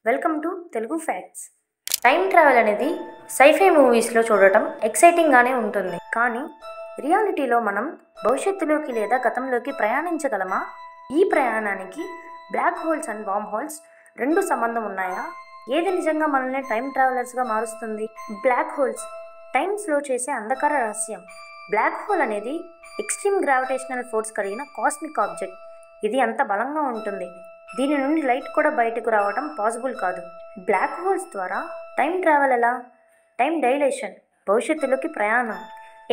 Welcome to Telugu facts. Time travel అనేది sci-fi మూవీస్లో చూడటం ఎక్సైటింగ్గానే ఉంటుంది. కానీ రియాలిటీలో మనం భవిష్యత్తులోకి లేదా గతంలోకి ప్రయాణించగలమా? ఈ ప్రయాణానికి black holes and worm holes రెండు సంబంధం ఉన్నాయా? ఏది నిజంగా మనల్ని టైం ట్రావెలర్స్గా మారుస్తుంది? బ్లాక్ హోల్స్ టైం స్లో చేసే అంధకార రహస్యం. బ్లాక్ హోల్ అనేది ఎక్స్ట్రీమ్ గ్రావిటేషనల్ ఫోర్స్ కలిగిన కాస్మిక్ ఆబ్జెక్ట్. ఇది అంత బలంగా ఉంటుంది, దీని నుండి లైట్ కూడా బయటకు రావడం పాసిబుల్ కాదు. బ్లాక్ హోల్స్ ద్వారా టైం ట్రావెల్ ఎలా? టైం డైలేషన్, భవిష్యత్తులోకి ప్రయాణం.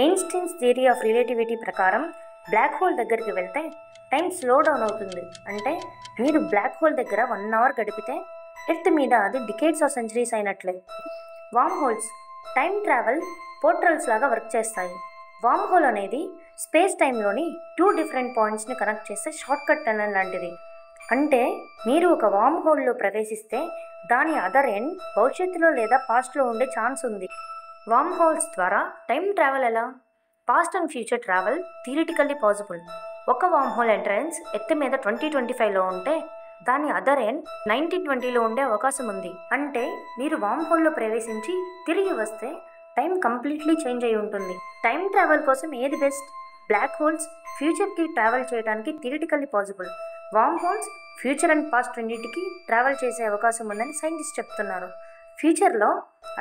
ఐన్స్టీన్స్ థియరీ ఆఫ్ రిలేటివిటీ ప్రకారం బ్లాక్ హోల్ దగ్గరికి వెళ్తే టైం స్లో డౌన్ అవుతుంది. అంటే మీరు బ్లాక్ హోల్ దగ్గర 1 అవర్ గడిపితే ఎర్త్ మీద అది డికేడ్స్ ఆఫ్ సెంచరీస్ అయినట్లే. Worm holes time travel portals లాగా వర్క్ చేస్తాయి. వామ్ హోల్ అనేది స్పేస్ టైంలోని 2 డిఫరెంట్ పాయింట్స్ని కనెక్ట్ చేసే షార్ట్కట్ టనల్ లాంటిది. అంటే మీరు ఒక వామ్ హోల్లో ప్రవేశిస్తే దాని అదర్ ఎండ్ భవిష్యత్తులో లేదా పాస్ట్లో ఉండే ఛాన్స్ ఉంది. వామ్ హోల్స్ ద్వారా టైం ట్రావెల్ ఎలా? Past and future travel theoretically possible. ఒక వామ్ హోల్ ఎంట్రన్స్ ఎర్త్ మీద 2025లో ఉంటే దాని అదర్ ఎండ్ 1920లో ఉండే అవకాశం ఉంది. అంటే మీరు వామ్ హోల్లో ప్రవేశించి తిరిగి వస్తే టైం కంప్లీట్లీ చేంజ్ అయి ఉంటుంది. టైం ట్రావెల్ కోసం ఏది బెస్ట్? బ్లాక్ హోల్స్ ఫ్యూచర్కి ట్రావెల్ చేయడానికి theoretically possible. Warm holes future and past రెండింటికి ట్రావెల్ చేసే అవకాశం ఉందని సైంటిస్ట్ చెప్తున్నారు. ఫ్యూచర్లో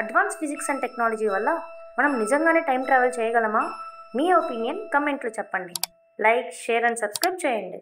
అడ్వాన్స్ ఫిజిక్స్ అండ్ టెక్నాలజీ వల్ల మనం నిజంగానే టైం ట్రావెల్ చేయగలమా? మీ ఒపీనియన్ కమెంట్లో చెప్పండి. లైక్, షేర్ అండ్ సబ్స్క్రైబ్ చేయండి.